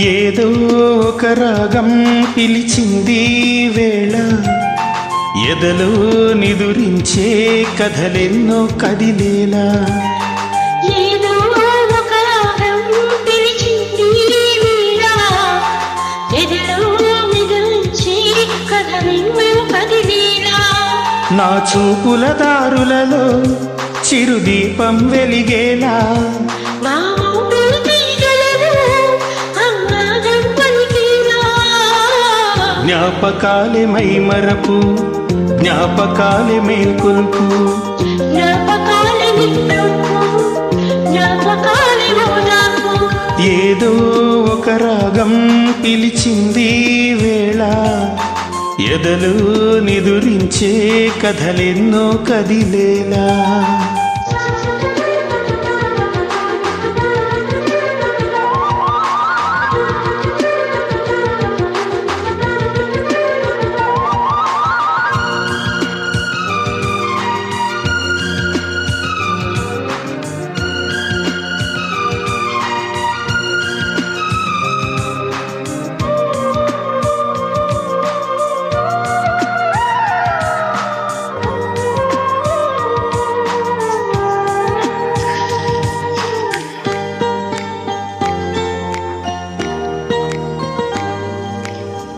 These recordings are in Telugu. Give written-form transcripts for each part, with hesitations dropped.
ఏదో ఒక రాగం పిలిచింది వేళ ఎదలో నిదురించే కథలెన్నో కదిలేలా ఏదో ఒక రాగం పిలిచింది వేళ ఎదలో నిదురించే కథలెన్నో కదిలేలా నా చూపుల దారులలో చిరుదీపం వెలిగేలా జ్ఞాపకాలే మై మరపు జ్ఞాపకాలే మేల్కొల్పు ఏదో ఒక రాగం పిలిచింది వేళ ఎదలో నిదురించే కథలెన్నో కదిలేలా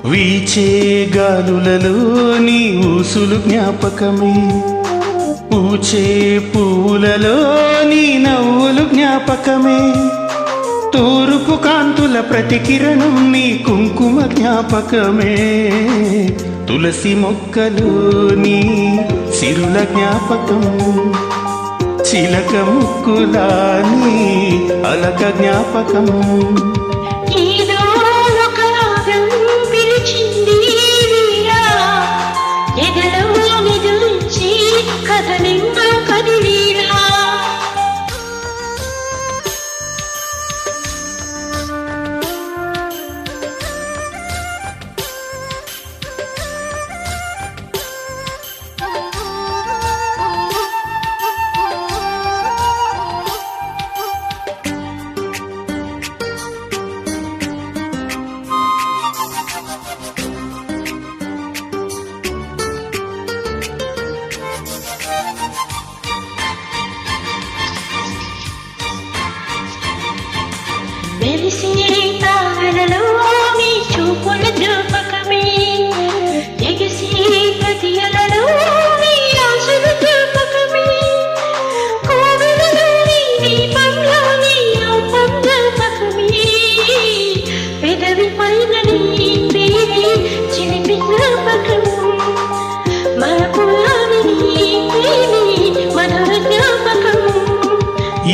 వీచే గాలులలో నీ ఊసులు జ్ఞాపకమే పూచే పూలలో నీ నవ్వులు జ్ఞాపకమే తూర్పు కాంతుల ప్రతికిరణం నీ కుంకుమ జ్ఞాపకమే తులసి మొక్కలు నీ సిరుల జ్ఞాపకం చిలక ముక్కులా నీ అలక జ్ఞాపకం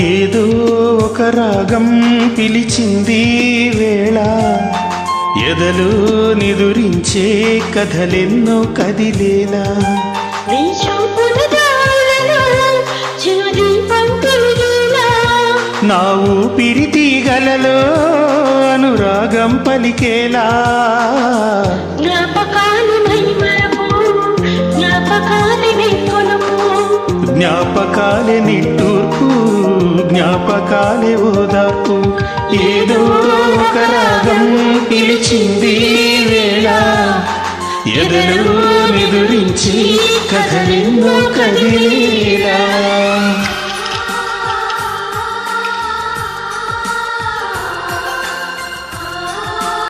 ఏదో ఒక రాగం పిలిచింది వేళ ఎదలో నిదురించే కథలెన్నో కదిలేలా నా ఊపిరి తీగలలో అనురాగం పలికేలా జ్ఞాపకాలే నిట్టూర్పు జ్ఞాపకాలే ఓదార్పు ఏదో ఒక రాగం పిలిచింది వేళ ఎదలో నిదురించి కథలెన్నో కదిలేలా